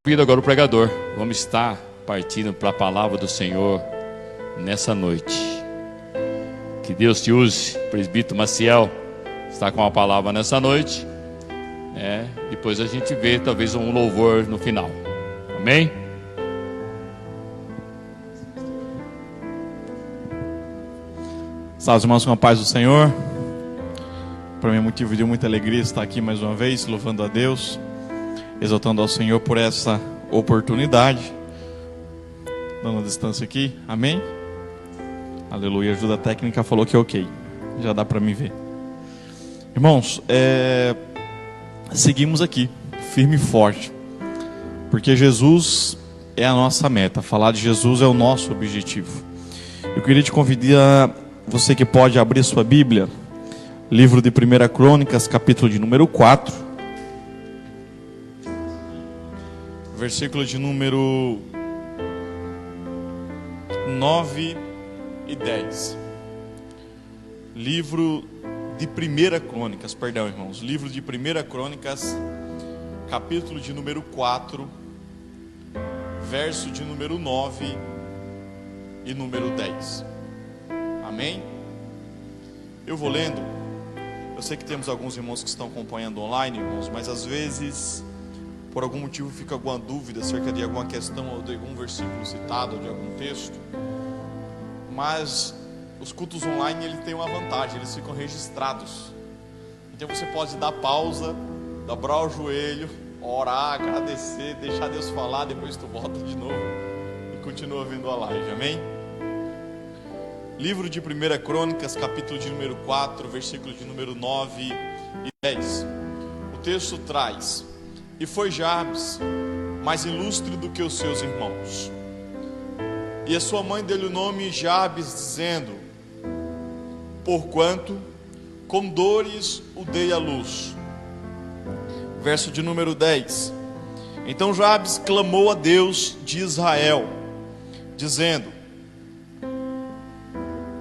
Convido agora o pregador. Vamos estar partindo para a palavra do Senhor nessa noite. Que Deus te use. Presbítero Maciel está com a palavra nessa noite. Depois a gente vê talvez um louvor no final. Amém? Salve, irmãos, com a paz do Senhor. Para mim é motivo de muita alegria estar aqui mais uma vez, louvando a Deus, exaltando ao Senhor por essa oportunidade. Dando a distância aqui, amém? Aleluia, a ajuda técnica falou que é ok, já dá para me ver. Irmãos, seguimos aqui, firme e forte, porque Jesus é a nossa meta, falar de Jesus é o nosso objetivo. Eu queria te convidar, você que pode abrir sua Bíblia, livro de 1 Crônicas, capítulo de número 4, versículo de número 9 e 10. Livro de 1 Crônicas, perdão, irmãos, livro de 1 Crônicas, capítulo de número 4, verso de número 9 e número 10. Amém? Eu vou lendo. Eu sei que temos alguns irmãos que estão acompanhando online, irmãos, mas às vezes, por algum motivo, fica alguma dúvida acerca de alguma questão ou de algum versículo citado, ou de algum texto. Mas os cultos online, ele tem uma vantagem, eles ficam registrados. Então você pode dar pausa, dobrar o joelho, orar, agradecer, deixar Deus falar, depois tu volta de novo e continua vendo a live, amém? Livro de 1 Crônicas, capítulo de número 4, versículo de número 9 e 10. O texto traz: E foi Jabes mais ilustre do que os seus irmãos, e a sua mãe deu-lhe o nome Jabes, dizendo: Porquanto com dores o dei à luz. Verso de número 10. Então Jabes clamou a Deus de Israel, dizendo: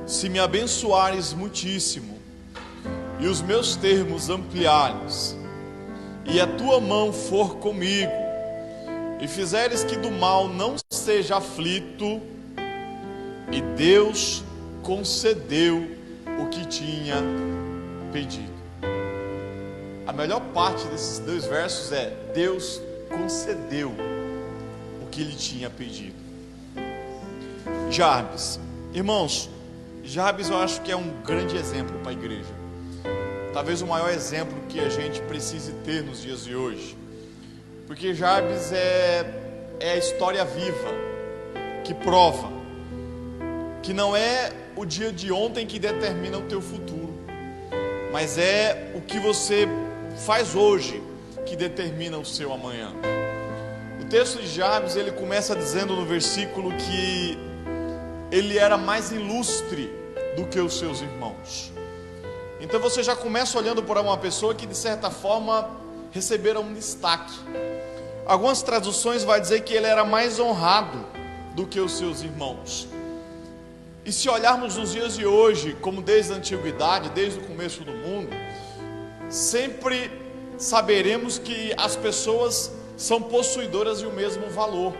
Se me abençoares muitíssimo, e os meus termos ampliares, e a tua mão for comigo, e fizeres que do mal não seja aflito, e Deus concedeu o que tinha pedido. A melhor parte desses dois versos é: Deus concedeu o que lhe tinha pedido. Jabes, irmãos, Jabes eu acho que é um grande exemplo para a igreja. Talvez o maior exemplo que a gente precise ter nos dias de hoje. Porque Jabes é a história viva, que prova que não é o dia de ontem que determina o teu futuro, mas é o que você faz hoje que determina o seu amanhã. O texto de Jabes, ele começa dizendo no versículo que ele era mais ilustre do que os seus irmãos. Então você já começa olhando para uma pessoa que de certa forma receberam um destaque. Algumas traduções vai dizer que ele era mais honrado do que os seus irmãos. E se olharmos nos dias de hoje, como desde a antiguidade, desde o começo do mundo, sempre saberemos que as pessoas são possuidoras de o mesmo valor.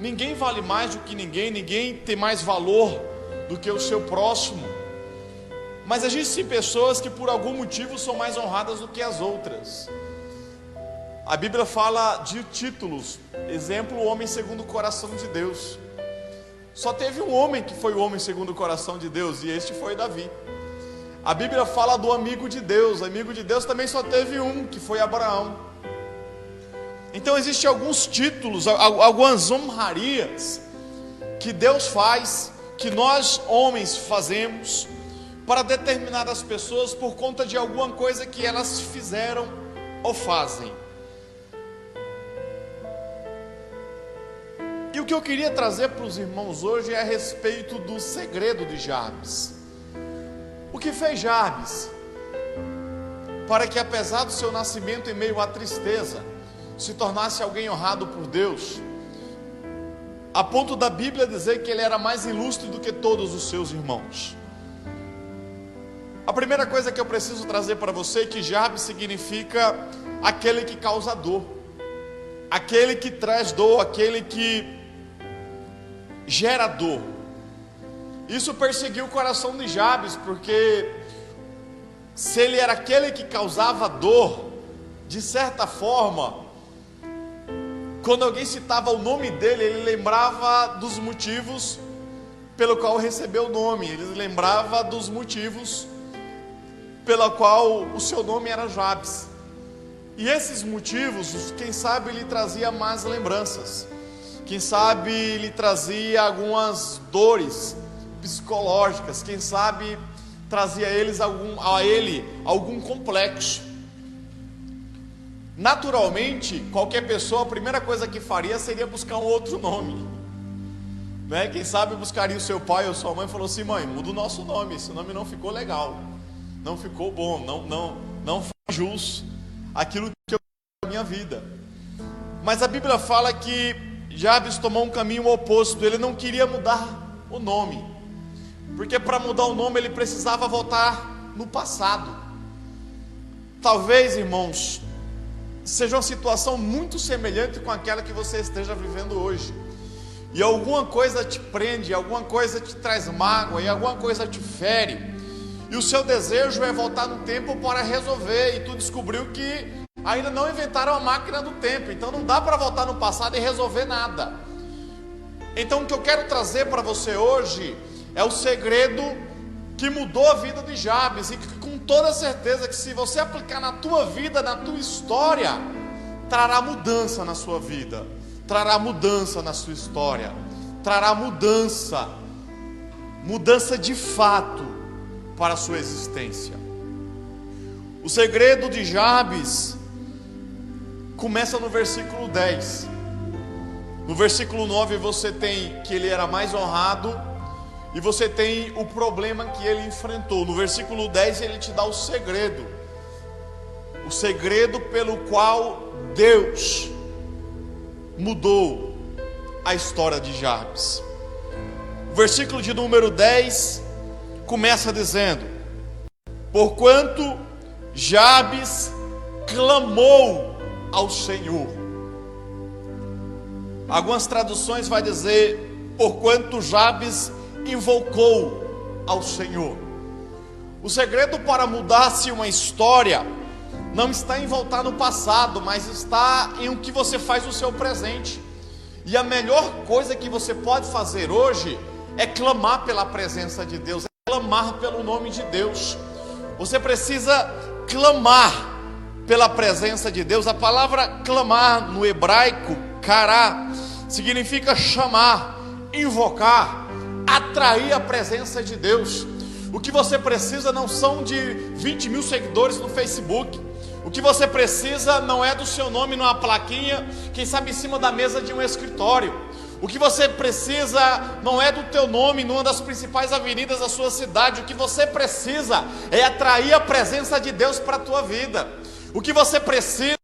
Ninguém vale mais do que ninguém, ninguém tem mais valor do que o seu próximo. Mas existem pessoas que por algum motivo são mais honradas do que as outras. A Bíblia fala de títulos. Exemplo, o homem segundo o coração de Deus. Só teve um homem que foi o homem segundo o coração de Deus, e este foi Davi. A Bíblia fala do amigo de Deus. O amigo de Deus também só teve um, que foi Abraão. Então existem alguns títulos, algumas honrarias que Deus faz, que nós homens fazemos para determinadas pessoas por conta de alguma coisa que elas fizeram ou fazem. E o que eu queria trazer para os irmãos hoje é a respeito do segredo de Jabes. O que fez Jabes para que, apesar do seu nascimento em meio à tristeza, se tornasse alguém honrado por Deus, a ponto da Bíblia dizer que ele era mais ilustre do que todos os seus irmãos? A primeira coisa que eu preciso trazer para você é que Jabes significa aquele que causa dor, aquele que traz dor, aquele que gera dor. Isso perseguiu o coração de Jabes, porque se ele era aquele que causava dor, de certa forma, quando alguém citava o nome dele, ele lembrava dos motivos pelo qual recebeu o nome, ele lembrava dos motivos pelo qual o seu nome era Jabes. E esses motivos, quem sabe lhe trazia más lembranças, quem sabe lhe trazia algumas dores psicológicas, quem sabe trazia a ele algum complexo. Naturalmente, qualquer pessoa, a primeira coisa que faria seria buscar um outro nome, né? Quem sabe buscaria o seu pai ou sua mãe e falou assim: mãe, muda o nosso nome, esse nome não ficou legal, não ficou bom, não foi justo aquilo que eu fiz na minha vida. Mas a Bíblia fala que Jabes tomou um caminho oposto. Ele não queria mudar o nome, porque para mudar o nome ele precisava voltar no passado. Talvez, irmãos, seja uma situação muito semelhante com aquela que você esteja vivendo hoje, e alguma coisa te prende, alguma coisa te traz mágoa, e alguma coisa te fere, e o seu desejo é voltar no tempo para resolver, e tu descobriu que ainda não inventaram a máquina do tempo, então não dá para voltar no passado e resolver nada. Então o que eu quero trazer para você hoje é o segredo que mudou a vida de Jabes, e que com toda certeza que se você aplicar na tua vida, na tua história, trará mudança na sua vida, trará mudança na sua história, trará mudança de fato para a sua existência. O segredo de Jabes começa no versículo 10. No versículo 9 você tem que ele era mais honrado, e você tem o problema que ele enfrentou. No versículo 10 ele te dá o segredo pelo qual Deus mudou a história de Jabes. O versículo de número 10 começa dizendo: porquanto Jabes clamou ao Senhor. Algumas traduções vai dizer: porquanto Jabes invocou ao Senhor. O segredo para mudar-se uma história não está em voltar no passado, mas está em o que você faz no seu presente. E a melhor coisa que você pode fazer hoje é clamar pela presença de Deus, é clamar pelo nome de Deus. Você precisa clamar pela presença de Deus. A palavra clamar no hebraico, kará, significa chamar, invocar, atrair a presença de Deus. O que você precisa não são de 20 mil seguidores no Facebook. O que você precisa não é do seu nome numa plaquinha, quem sabe em cima da mesa de um escritório. O que você precisa não é do teu nome numa das principais avenidas da sua cidade. O que você precisa é atrair a presença de Deus para a tua vida. O que você precisa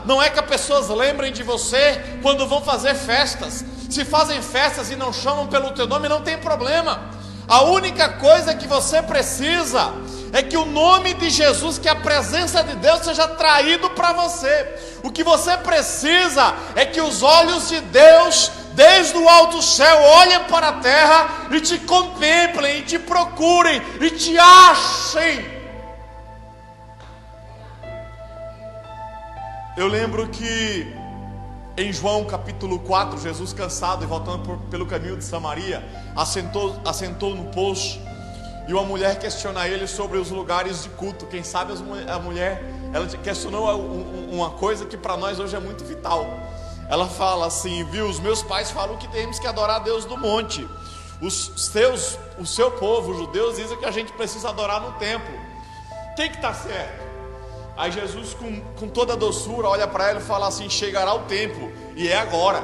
não é que as pessoas lembrem de você quando vão fazer festas. Se fazem festas e não chamam pelo teu nome, não tem problema. A única coisa que você precisa é que o nome de Jesus, que a presença de Deus seja traído para você. O que você precisa é que os olhos de Deus, desde o alto céu, olhem para a terra e te contemplem, e te procurem, e te achem. Eu lembro que em João capítulo 4, Jesus, cansado e voltando pelo caminho de Samaria, assentou no poço, e uma mulher questiona ele sobre os lugares de culto. Quem sabe a mulher, ela questionou uma coisa que para nós hoje é muito vital. Ela fala assim: viu, os meus pais falam que temos que adorar a Deus do monte. O seu povo, os judeus, dizem que a gente precisa adorar no templo. Tem que estar certo. Aí Jesus, com toda a doçura, olha para ela e fala assim: chegará o tempo, e é agora,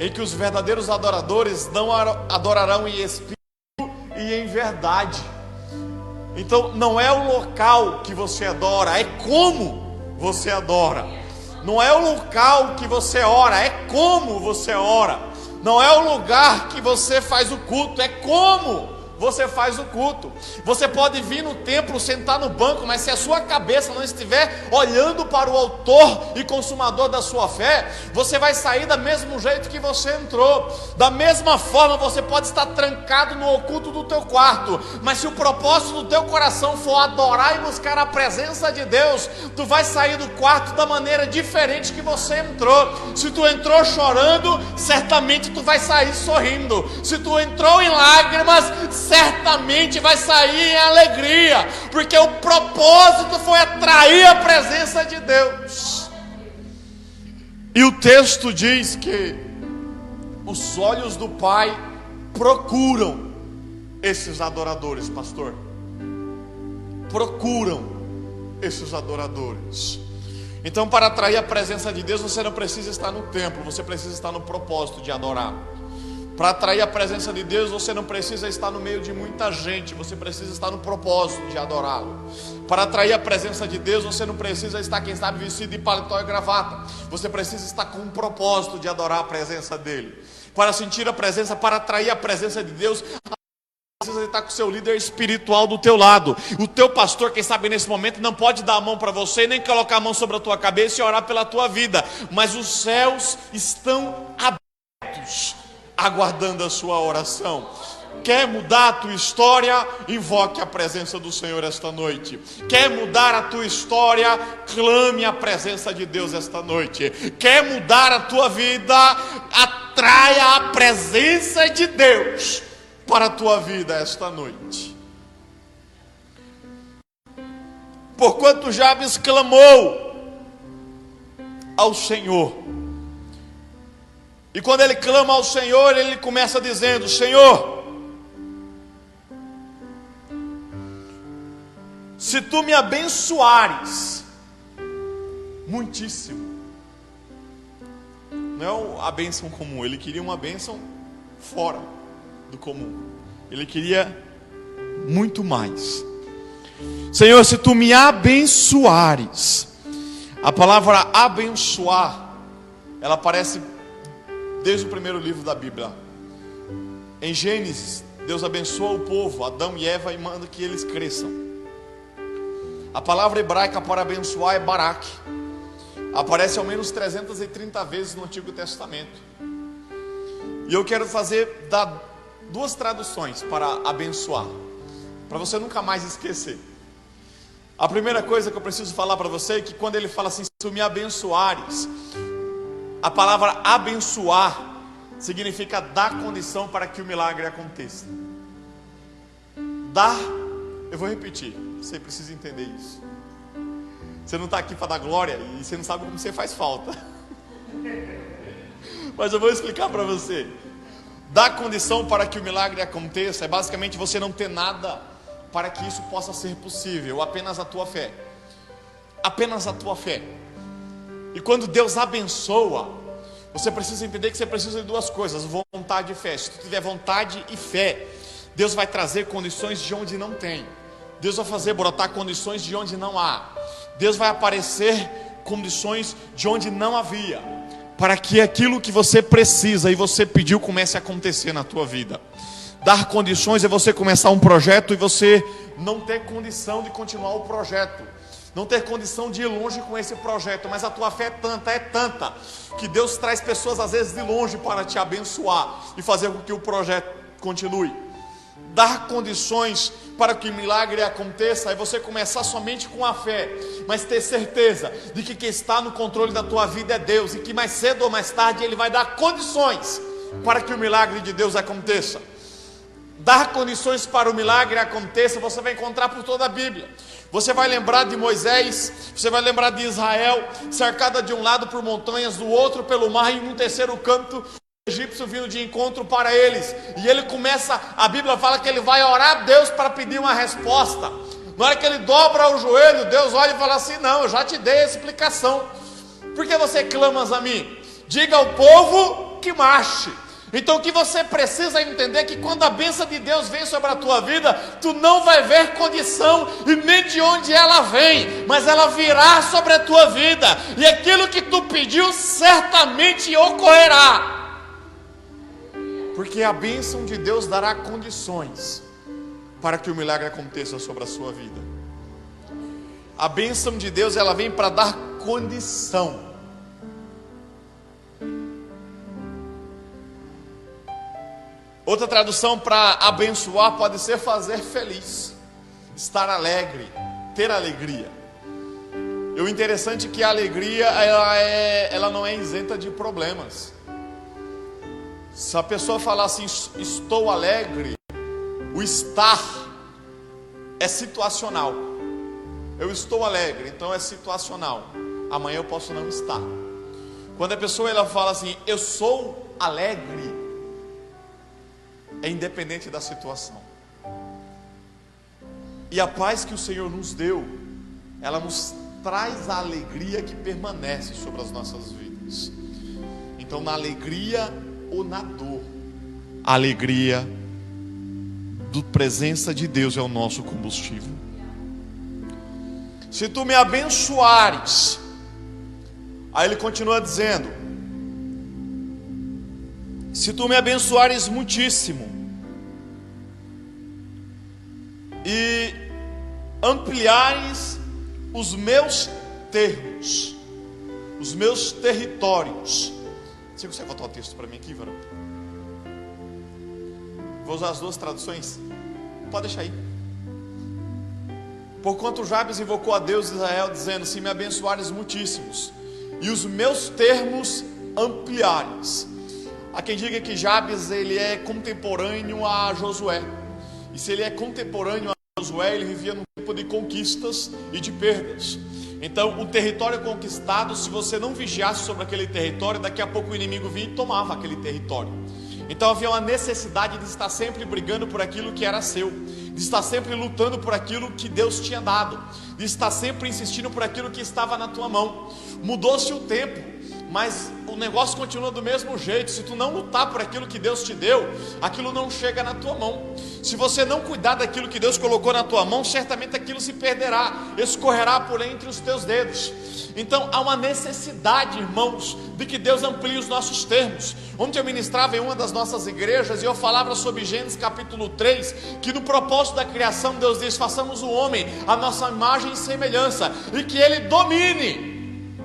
em que os verdadeiros adoradores não adorarão em espírito e em verdade. Então não é o local que você adora, é como você adora. Não é o local que você ora, é como você ora. Não é o lugar que você faz o culto, é como você faz o culto. Você pode vir no templo, sentar no banco, mas se a sua cabeça não estiver olhando para o autor e consumador da sua fé, você vai sair do mesmo jeito que você entrou. Da mesma forma, você pode estar trancado no oculto do teu quarto, mas se o propósito do teu coração for adorar e buscar a presença de Deus, tu vai sair do quarto da maneira diferente que você entrou. Se tu entrou chorando, certamente tu vai sair sorrindo. Se tu entrou em lágrimas, certamente vai sair em alegria, porque o propósito foi atrair a presença de Deus. E o texto diz que os olhos do Pai procuram esses adoradores, pastor. Procuram esses adoradores. Então, para atrair a presença de Deus, você não precisa estar no templo, você precisa estar no propósito de adorar. Para atrair a presença de Deus, você não precisa estar no meio de muita gente, você precisa estar no propósito de adorá-lo. Para atrair a presença de Deus, você não precisa estar, quem sabe, vestido de paletó e gravata. Você precisa estar com um propósito de adorar a presença dele. Para sentir a presença, para atrair a presença de Deus, precisa estar com o seu líder espiritual do teu lado. O teu pastor, quem sabe nesse momento, não pode dar a mão para você, nem colocar a mão sobre a tua cabeça e orar pela tua vida. Mas os céus estão abertos, aguardando a sua oração. Quer mudar a tua história? Invoque a presença do Senhor esta noite. Quer mudar a tua história? Clame a presença de Deus esta noite. Quer mudar a tua vida? Atraia a presença de Deus para a tua vida esta noite. Porquanto Jabes clamou ao Senhor. E quando ele clama ao Senhor, ele começa dizendo: Senhor, se tu me abençoares muitíssimo. Não é a bênção comum, ele queria uma bênção fora do comum. Ele queria muito mais. Senhor, se tu me abençoares. A palavra abençoar, ela aparece desde o primeiro livro da Bíblia. Em Gênesis, Deus abençoa o povo, Adão e Eva, e manda que eles cresçam. A palavra hebraica para abençoar é barak. Aparece ao menos 330 vezes no Antigo Testamento. E eu quero dar duas traduções para abençoar, para você nunca mais esquecer. A primeira coisa que eu preciso falar para você é que quando ele fala assim, se tu me abençoares, a palavra abençoar significa dar condição para que o milagre aconteça. Dar, eu vou repetir, você precisa entender isso. Você não está aqui para dar glória e você não sabe como você faz falta. Mas eu vou explicar para você. Dar condição para que o milagre aconteça é basicamente você não ter nada para que isso possa ser possível, apenas a tua fé. Apenas a tua fé. E quando Deus abençoa, você precisa entender que você precisa de duas coisas: vontade e fé. Se tu tiver vontade e fé, Deus vai trazer condições de onde não tem. Deus vai fazer brotar condições de onde não há. Deus vai aparecer condições de onde não havia, para que aquilo que você precisa e você pediu comece a acontecer na tua vida. Dar condições é você começar um projeto e você não ter condição de continuar o projeto, não ter condição de ir longe com esse projeto, mas a tua fé é tanta, que Deus traz pessoas às vezes de longe para te abençoar e fazer com que o projeto continue. Dar condições para que o milagre aconteça é você começar somente com a fé, mas ter certeza de que quem está no controle da tua vida é Deus, e que mais cedo ou mais tarde Ele vai dar condições para que o milagre de Deus aconteça. Dar condições para o milagre aconteça, você vai encontrar por toda a Bíblia. Você vai lembrar de Moisés, você vai lembrar de Israel, cercada de um lado por montanhas, do outro pelo mar, e num terceiro canto egípcio vindo de encontro para eles. E ele começa, a Bíblia fala que ele vai orar a Deus para pedir uma resposta. Na hora que ele dobra o joelho, Deus olha e fala assim: não, eu já te dei a explicação. Por que você clamas a mim? Diga ao povo que marche. Então o que você precisa entender é que quando a bênção de Deus vem sobre a tua vida, tu não vai ver condição e nem de onde ela vem, mas ela virá sobre a tua vida, e aquilo que tu pediu certamente ocorrerá. Porque a bênção de Deus dará condições para que o milagre aconteça sobre a sua vida. A bênção de Deus, ela vem para dar condição. Outra tradução para abençoar pode ser fazer feliz, estar alegre, ter alegria. E o interessante é que a alegria ela não é isenta de problemas. Se a pessoa falar assim, estou alegre, o estar é situacional. Eu estou alegre, então é situacional. Amanhã eu posso não estar. Quando a pessoa ela fala assim, eu sou alegre, é independente da situação. E a paz que o Senhor nos deu, ela nos traz a alegria que permanece sobre as nossas vidas. Então, na alegria ou na dor, a alegria da presença de Deus é o nosso combustível. Se tu me abençoares, aí ele continua dizendo, se tu me abençoares muitíssimo e ampliares os meus termos, os meus territórios. Você consegue botar o texto para mim aqui, varão? Vou usar as duas traduções. Pode deixar aí. Porquanto Jabes invocou a Deus de Israel, dizendo, se me abençoares muitíssimos e os meus termos ampliares. Há quem diga que Jabes ele é contemporâneo a Josué. E se ele é contemporâneo a Josué, ele vivia num tempo de conquistas e de perdas. Então, o território conquistado, se você não vigiasse sobre aquele território, daqui a pouco o inimigo vinha e tomava aquele território. Então havia uma necessidade de estar sempre brigando por aquilo que era seu, de estar sempre lutando por aquilo que Deus tinha dado, de estar sempre insistindo por aquilo que estava na tua mão. Mudou-se o tempo, mas o negócio continua do mesmo jeito. Se tu não lutar por aquilo que Deus te deu, aquilo não chega na tua mão. Se você não cuidar daquilo que Deus colocou na tua mão, certamente aquilo se perderá, escorrerá por entre os teus dedos. Então há uma necessidade, irmãos, de que Deus amplie os nossos termos. Ontem eu ministrava em uma das nossas igrejas e eu falava sobre Gênesis capítulo 3, que no propósito da criação Deus diz, façamos o homem a nossa imagem e semelhança, e que ele domine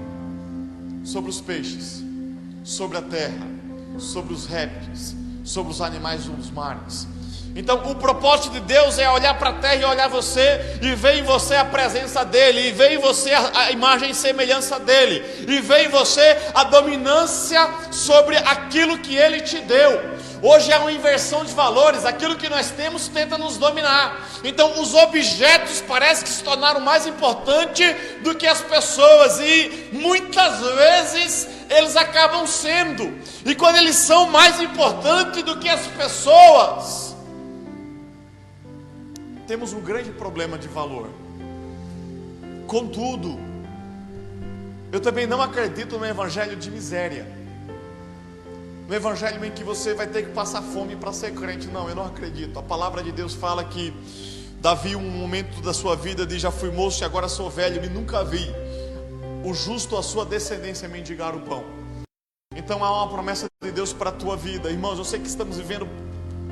sobre os peixes, sobre a terra, sobre os répteis, sobre os animais dos mares. Então o propósito de Deus é olhar para a terra e olhar você, e ver em você a presença dele, e ver em você a imagem e semelhança dele, e ver em você a dominância sobre aquilo que ele te deu. Hoje é uma inversão de valores, aquilo que nós temos tenta nos dominar. Então os objetos parecem que se tornaram mais importantes do que as pessoas, e muitas vezes eles acabam sendo. E quando eles são mais importantes do que as pessoas, temos um grande problema de valor. Contudo, eu também não acredito no evangelho de miséria, no evangelho em que você vai ter que passar fome para ser crente. Não, eu não acredito. A palavra de Deus fala que Davi, um momento da sua vida, diz, já fui moço e agora sou velho, e nunca vi o justo, a sua descendência, mendigar o pão. Então há uma promessa de Deus para a tua vida. Irmãos, eu sei que estamos vivendo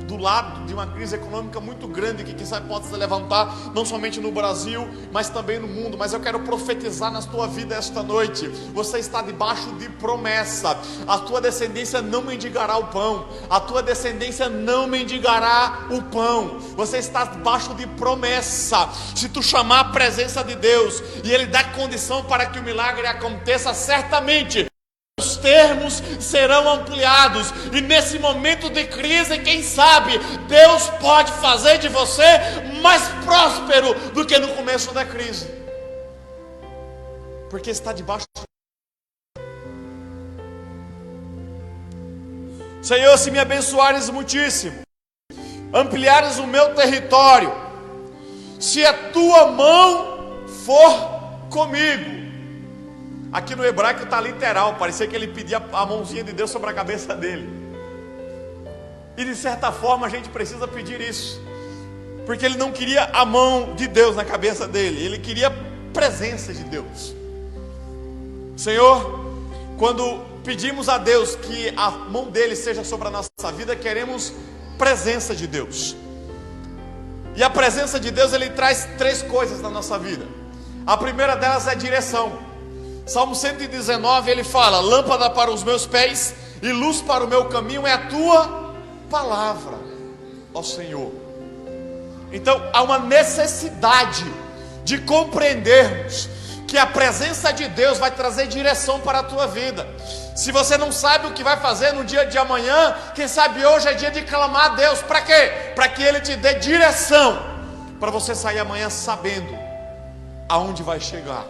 do lado de uma crise econômica muito grande, que quem sabe pode se levantar, não somente no Brasil, mas também no mundo. Mas eu quero profetizar na tua vida esta noite, você está debaixo de promessa. A tua descendência não mendigará o pão, a tua descendência não mendigará o pão. Você está debaixo de promessa. Se tu chamar a presença de Deus, e Ele dá condição para que o milagre aconteça, certamente os termos serão ampliados. E nesse momento de crise, quem sabe Deus pode fazer de você mais próspero do que no começo da crise, porque está debaixo. Senhor, se me abençoares muitíssimo, ampliares o meu território, se a tua mão for comigo. Aqui no hebraico está literal, parecia que ele pedia a mãozinha de Deus sobre a cabeça dele. E de certa forma a gente precisa pedir isso, porque ele não queria a mão de Deus na cabeça dele, ele queria a presença de Deus. Senhor, quando pedimos a Deus que a mão dele seja sobre a nossa vida, queremos presença de Deus. E a presença de Deus, ele traz 3 coisas na nossa vida. A primeira delas é direção. Salmo 119, ele fala: lâmpada para os meus pés e luz para o meu caminho é a tua palavra, ó Senhor. Então há uma necessidade de compreendermos que a presença de Deus vai trazer direção para a tua vida. Se você não sabe o que vai fazer no dia de amanhã, quem sabe hoje é dia de clamar a Deus. Para quê? Para que Ele te dê direção, para você sair amanhã sabendo aonde vai chegar.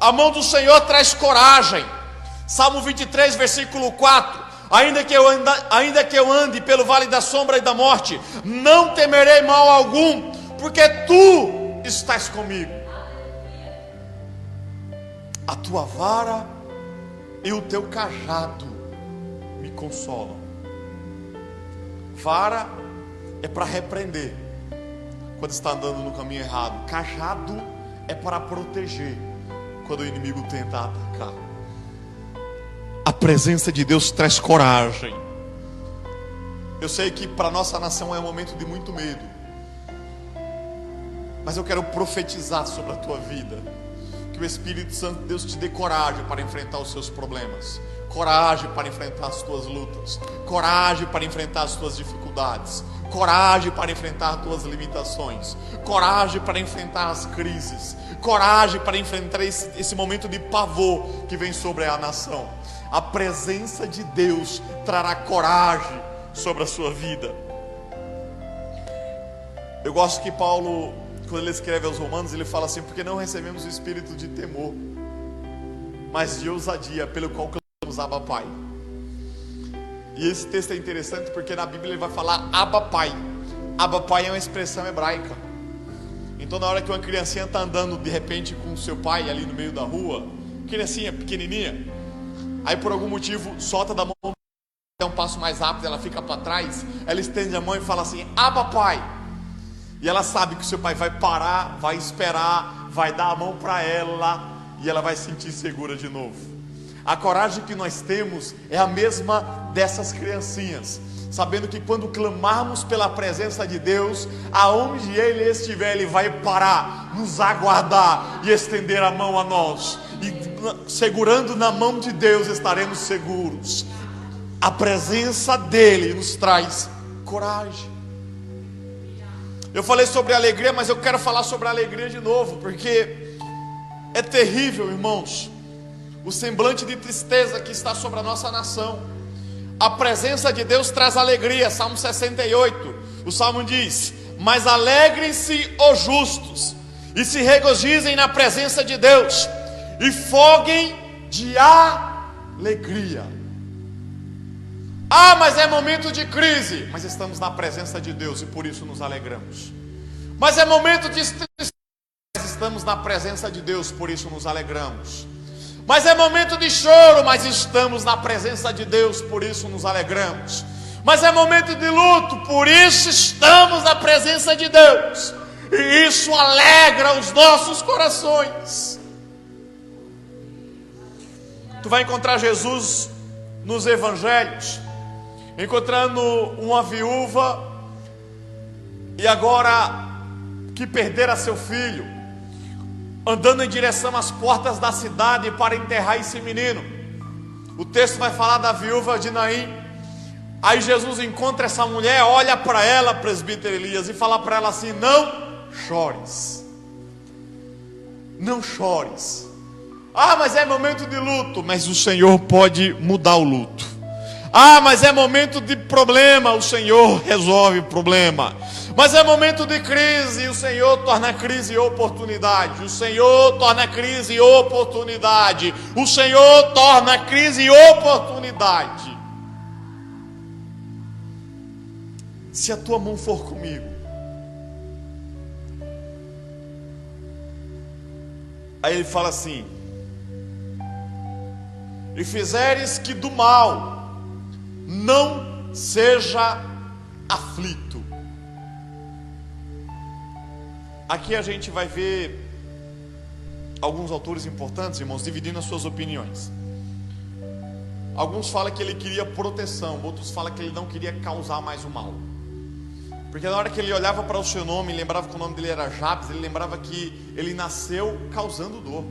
A mão do Senhor traz coragem. Salmo 23, versículo 4: ainda que eu ande pelo vale da sombra e da morte, não temerei mal algum, porque Tu estás comigo. A tua vara e o teu cajado me consolam. Vara é para repreender quando está andando no caminho errado. Cajado é para proteger quando o inimigo tenta atacar. A presença de Deus traz coragem. Eu sei que para nossa nação é um momento de muito medo, mas eu quero profetizar sobre a tua vida, que o Espírito Santo de Deus te dê coragem para enfrentar os seus problemas, coragem para enfrentar as tuas lutas, coragem para enfrentar as tuas dificuldades, coragem para enfrentar as tuas limitações, coragem para enfrentar as crises, coragem para enfrentar esse momento de pavor que vem sobre a nação. A presença de Deus trará coragem sobre a sua vida. Eu gosto que Paulo, quando ele escreve aos Romanos, ele fala assim: porque não recebemos o espírito de temor, mas de ousadia, pelo qual clamamos Abba Pai. E esse texto é interessante porque na Bíblia ele vai falar Abba Pai. Abba Pai é uma expressão hebraica. Então na hora que uma criancinha está andando de repente com o seu pai ali no meio da rua, criancinha pequenininha, aí por algum motivo solta da mão, dá um passo mais rápido, ela fica para trás, ela estende a mão e fala assim: Abba Pai. E ela sabe que o seu pai vai parar, vai esperar, vai dar a mão para ela, e ela vai se sentir segura de novo. A coragem que nós temos é a mesma dessas criancinhas, sabendo que quando clamarmos pela presença de Deus, aonde Ele estiver, Ele vai parar, nos aguardar e estender a mão a nós. E segurando na mão de Deus estaremos seguros. A presença dEle nos traz coragem. Eu falei sobre alegria, mas eu quero falar sobre a alegria de novo, porque é terrível, irmãos, o semblante de tristeza que está sobre a nossa nação. A presença de Deus traz alegria. Salmo 68, o Salmo diz: mas alegrem-se os justos, e se regozijem na presença de Deus, e foguem de alegria. Ah, mas é momento de crise, mas estamos na presença de Deus e por isso nos alegramos. Mas é momento de tristeza, mas estamos na presença de Deus, por isso nos alegramos. Mas é momento de choro, mas estamos na presença de Deus, por isso nos alegramos. Mas é momento de luto, por isso estamos na presença de Deus, e isso alegra os nossos corações. Tu vai encontrar Jesus nos evangelhos, encontrando uma viúva, e agora que perdera seu filho, andando em direção às portas da cidade para enterrar esse menino. O texto vai falar da viúva de Naim. Aí Jesus encontra essa mulher, olha para ela, presbítero Elias, e fala para ela assim: não chores, não chores. Ah, mas é momento de luto, mas o Senhor pode mudar o luto. Ah, mas é momento de problema, o Senhor resolve o problema. Mas é momento de crise, e o Senhor torna a crise oportunidade. O Senhor torna a crise oportunidade. O Senhor torna a crise oportunidade. Se a tua mão for comigo, aí ele fala assim: e fizeres que do mal não seja aflito. Aqui a gente vai ver alguns autores importantes, irmãos, dividindo as suas opiniões. Alguns falam que ele queria proteção, outros falam que ele não queria causar mais o mal. Porque na hora que ele olhava para o seu nome, lembrava que o nome dele era Jabes, ele lembrava que ele nasceu causando dor.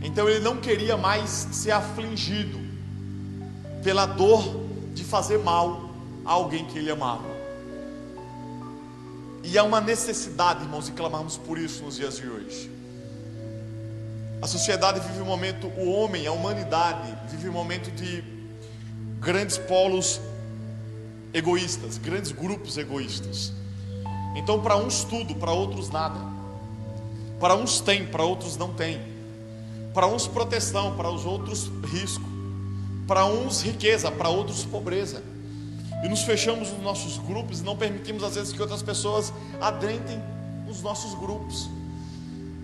Então ele não queria mais ser afligido pela dor de fazer mal a alguém que ele amava. E há uma necessidade, irmãos, de clamarmos por isso nos dias de hoje. A sociedade vive um momento, o homem, a humanidade vive um momento de grandes polos egoístas, grandes grupos egoístas. Então para uns tudo, para outros nada. Para uns tem, para outros não tem. Para uns proteção, para os outros risco. Para uns riqueza, para outros pobreza. E nos fechamos nos nossos grupos e não permitimos às vezes que outras pessoas adentrem nos nossos grupos.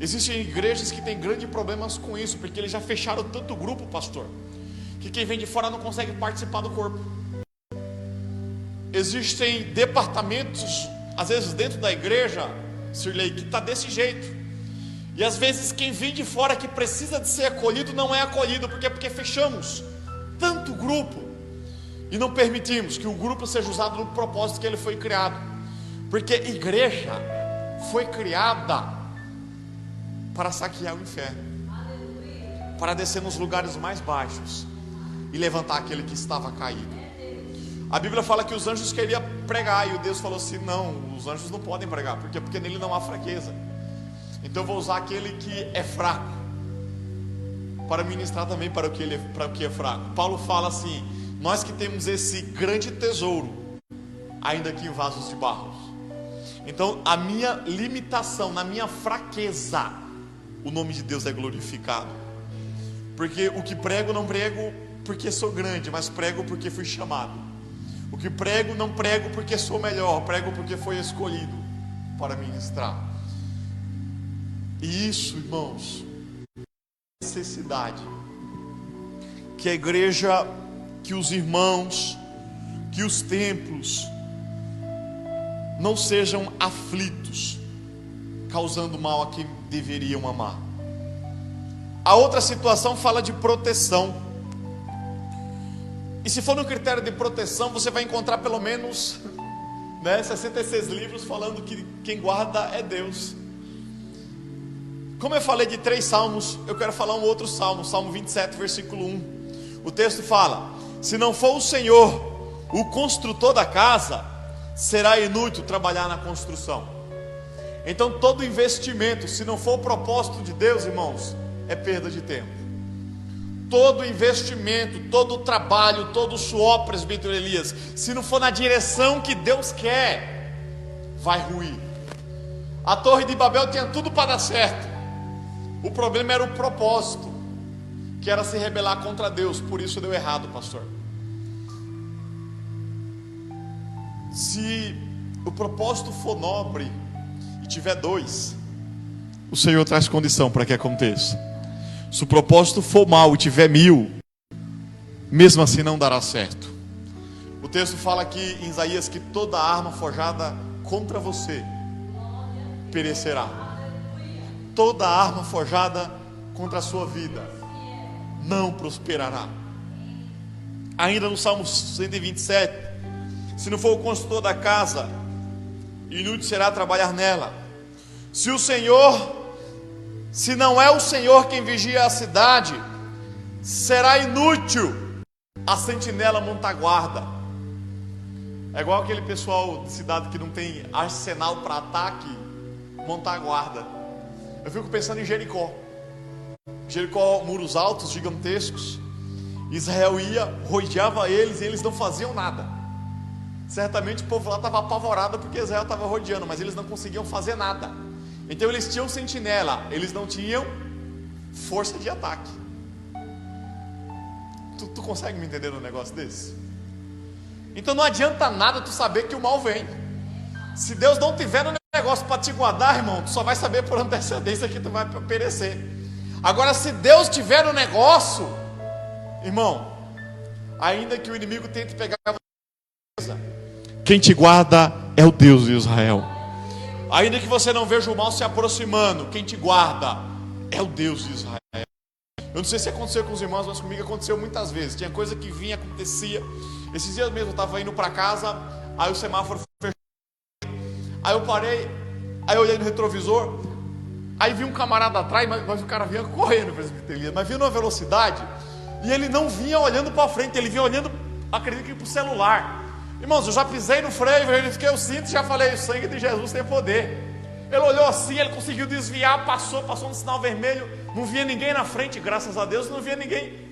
Existem igrejas que têm grandes problemas com isso, porque eles já fecharam tanto grupo, pastor, que quem vem de fora não consegue participar do corpo. Existem departamentos, às vezes dentro da igreja, Sirlei, que está desse jeito. E às vezes quem vem de fora que precisa de ser acolhido não é acolhido, porque fechamos tanto grupo e não permitimos que o grupo seja usado no propósito que ele foi criado. Porque igreja foi criada para saquear o inferno, para descer nos lugares mais baixos e levantar aquele que estava caído. A Bíblia fala que os anjos queriam pregar, e o Deus falou assim: não, os anjos não podem pregar, porque nele não há fraqueza. Então eu vou usar aquele que é fraco para ministrar também para o que é fraco. Paulo fala assim: nós que temos esse grande tesouro, ainda que em vasos de barro. Então a minha limitação, na minha fraqueza, o nome de Deus é glorificado. Porque o que prego, não prego porque sou grande, mas prego porque fui chamado. O que prego, não prego porque sou melhor, prego porque foi escolhido para ministrar. E isso, irmãos, é necessidade que a igreja, que os irmãos, que os templos não sejam aflitos, causando mal a quem deveriam amar. A outra situação fala de proteção. E se for no critério de proteção, você vai encontrar pelo menos 66 livros falando que quem guarda é Deus. Como eu falei de 3 salmos, eu quero falar um outro salmo, Salmo 27, versículo 1. O texto fala: se não for o Senhor o construtor da casa, será inútil trabalhar na construção. Então todo investimento, se não for o propósito de Deus, irmãos, é perda de tempo. Todo investimento, todo trabalho, todo suor, presbítero Elias, se não for na direção que Deus quer, vai ruir. A Torre de Babel tinha tudo para dar certo. O problema era o propósito, que era se rebelar contra Deus. Por isso deu errado, pastor. Se o propósito for nobre e tiver 2, o Senhor traz condição para que aconteça. Se o propósito for mau e tiver 1000, mesmo assim não dará certo. O texto fala aqui em Isaías que toda arma forjada contra você perecerá. Toda arma forjada contra a sua vida não prosperará. Ainda no Salmo 127, se não for o construtor da casa, inútil será trabalhar nela. Se não é o Senhor quem vigia a cidade, será inútil a sentinela montar guarda. É igual aquele pessoal de cidade que não tem arsenal para ataque, montar guarda. Eu fico pensando em Jericó. Jericó, muros altos, gigantescos. Israel ia, rodeava eles e eles não faziam nada. Certamente o povo lá estava apavorado porque Israel estava rodeando, mas eles não conseguiam fazer nada. Então eles tinham sentinela, eles não tinham força de ataque. Tu consegue me entender num negócio desse? Então não adianta nada tu saber que o mal vem. Se Deus não tiver no negócio para te guardar, irmão, tu só vai saber por antecedência que tu vai perecer. Agora, se Deus tiver no negócio, irmão, ainda que o inimigo tente pegar você, quem te guarda é o Deus de Israel. Ainda que você não veja o mal se aproximando, quem te guarda é o Deus de Israel. Eu não sei se aconteceu com os irmãos, mas comigo aconteceu muitas vezes. Tinha coisa que vinha, acontecia. Esses dias mesmo eu estava indo para casa, aí o semáforo fechou. Aí eu parei, aí eu olhei no retrovisor, aí vi um camarada atrás, mas o cara vinha correndo, mas vinha numa velocidade, e ele não vinha olhando para frente, ele vinha olhando, acredito que para o celular. Irmãos, eu já pisei no freio, verifiquei o cinto, já falei, o sangue de Jesus tem poder. Ele olhou assim, ele conseguiu desviar, passou no sinal vermelho, não via ninguém na frente, graças a Deus não via ninguém.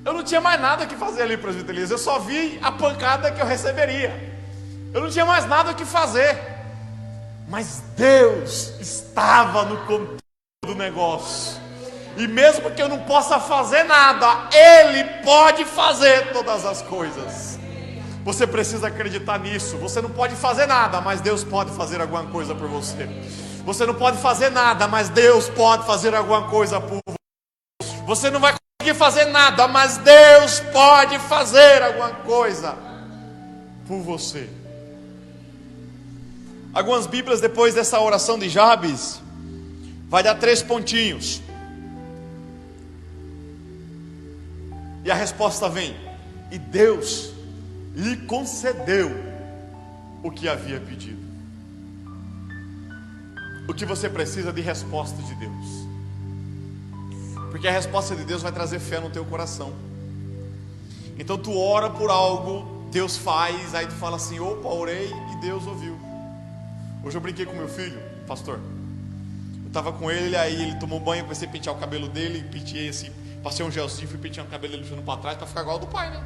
Eu não tinha mais nada que fazer ali, presbítero Elias, eu só vi a pancada que eu receberia. Eu não tinha mais nada o que fazer. Mas Deus estava no controle do negócio. E mesmo que eu não possa fazer nada, Ele pode fazer todas as coisas. Você precisa acreditar nisso. Você não pode fazer nada, mas Deus pode fazer alguma coisa por você. Você não pode fazer nada, mas Deus pode fazer alguma coisa por você. Você não vai conseguir fazer nada, mas Deus pode fazer alguma coisa por você. Algumas Bíblias, depois dessa oração de Jabes, vai dar 3 pontinhos. E a resposta vem: e Deus lhe concedeu o que havia pedido. O que você precisa de resposta de Deus, porque a resposta de Deus vai trazer fé no teu coração. Então tu ora por algo, Deus faz, aí tu fala assim: opa, orei e Deus ouviu. Hoje eu brinquei com meu filho, pastor. Eu estava com ele, aí ele tomou banho, comecei a pentear o cabelo dele, penteei assim, passei um gelzinho, fui penteando o cabelo dele puxando para trás para ficar igual ao do pai, né?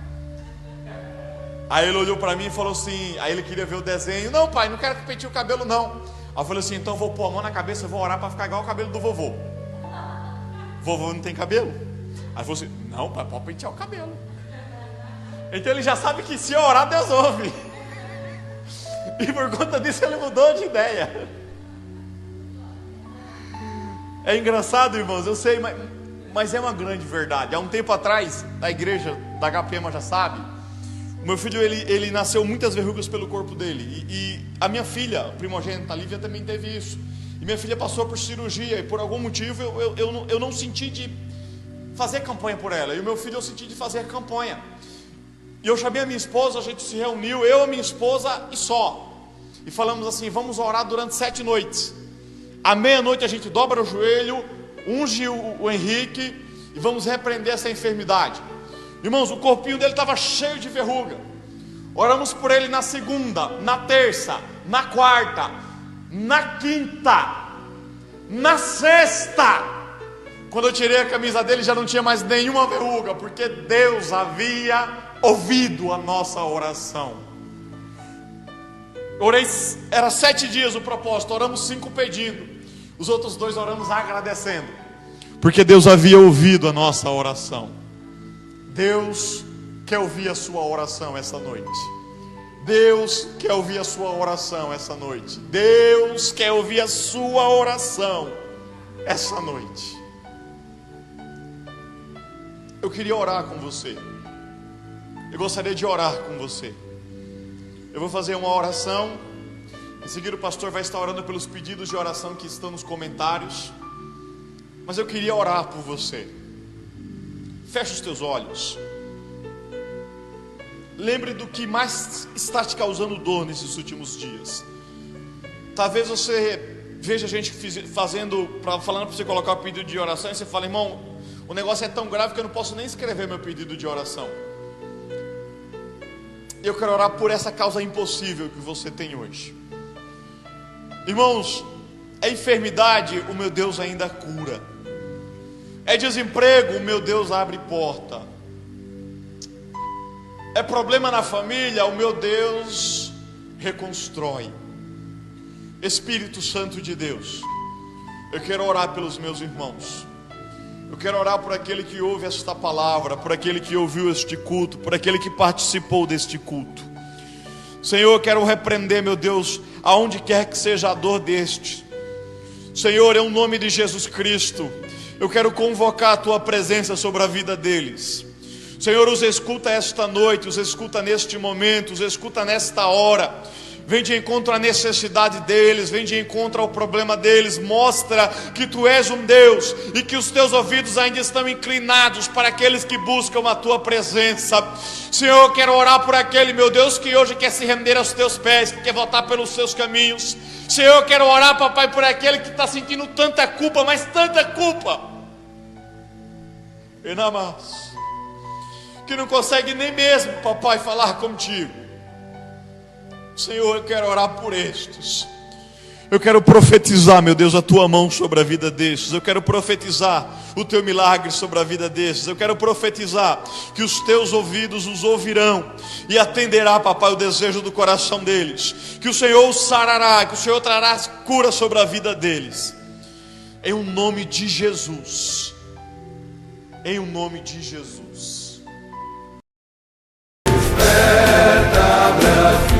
Aí ele olhou para mim e falou assim, aí ele queria ver o desenho. Não, pai, não quero que penteie o cabelo não. Aí eu falei assim: então eu vou pôr a mão na cabeça, eu vou orar para ficar igual o cabelo do vovô. Vovô não tem cabelo? Aí falou assim: não, pai, pode pentear o cabelo. Então ele já sabe que se eu orar, Deus ouve. E por conta disso ele mudou de ideia. É engraçado, irmãos, eu sei, mas é uma grande verdade. Há um tempo atrás, a igreja da HPM já sabe, o meu filho ele nasceu muitas verrugas pelo corpo dele. E a minha filha, a primogênita, a Lívia, também teve isso. E minha filha passou por cirurgia, e por algum motivo eu não senti de fazer campanha por ela. E o meu filho eu senti de fazer campanha. E eu chamei a minha esposa, a gente se reuniu, eu, a minha esposa e só. E falamos assim: vamos orar durante 7 noites. À meia-noite a gente dobra o joelho, unge o Henrique e vamos repreender essa enfermidade. Irmãos, o corpinho dele estava cheio de verruga. Oramos por ele na segunda, na terça, na quarta, na quinta, na sexta. Quando eu tirei a camisa dele já não tinha mais nenhuma verruga, porque Deus havia ouvido a nossa oração. Orei, era 7 dias o propósito, oramos 5 pedindo, os outros 2 oramos agradecendo, porque Deus havia ouvido a nossa oração. Deus quer ouvir a sua oração essa noite. Deus quer ouvir a sua oração essa noite. Deus quer ouvir a sua oração essa noite. Eu queria orar com você. Eu gostaria de orar com você. Eu vou fazer uma oração. Em seguida o pastor vai estar orando pelos pedidos de oração que estão nos comentários. Mas eu queria orar por você. Feche os teus olhos. Lembre do que mais está te causando dor nesses últimos dias. Talvez você veja gente falando para você colocar o pedido de oração, e você fala: irmão, o negócio é tão grave que eu não posso nem escrever meu pedido de oração. Eu quero orar por essa causa impossível que você tem hoje. Irmãos, é enfermidade, o meu Deus ainda cura. É desemprego, o meu Deus abre porta. É problema na família, o meu Deus reconstrói. Espírito Santo de Deus, eu quero orar pelos meus irmãos. Eu quero orar por aquele que ouve esta palavra, por aquele que ouviu este culto, por aquele que participou deste culto. Senhor, eu quero repreender, meu Deus, aonde quer que seja a dor deste. Senhor, em nome de Jesus Cristo, eu quero convocar a Tua presença sobre a vida deles. Senhor, os escuta esta noite, os escuta neste momento, os escuta nesta hora. vem de encontro à necessidade deles, vem de encontro ao problema deles. Mostra que tu és um Deus e que os teus ouvidos ainda estão inclinados para aqueles que buscam a tua presença. Senhor, eu quero orar por aquele, meu Deus, que hoje quer se render aos teus pés, que quer voltar pelos seus caminhos. Senhor, eu quero orar, papai, por aquele que está sentindo tanta culpa, mas tanta culpa, que não consegue nem mesmo, papai, falar contigo. Senhor, eu quero orar por estes. Eu quero profetizar, meu Deus, a tua mão sobre a vida destes. Eu quero profetizar o teu milagre sobre a vida destes. Eu quero profetizar que os teus ouvidos os ouvirão e atenderá, papai, o desejo do coração deles. Que o Senhor os sarará, que o Senhor trará cura sobre a vida deles. Em o nome de Jesus. Em o nome de Jesus. Desperta, Brasil.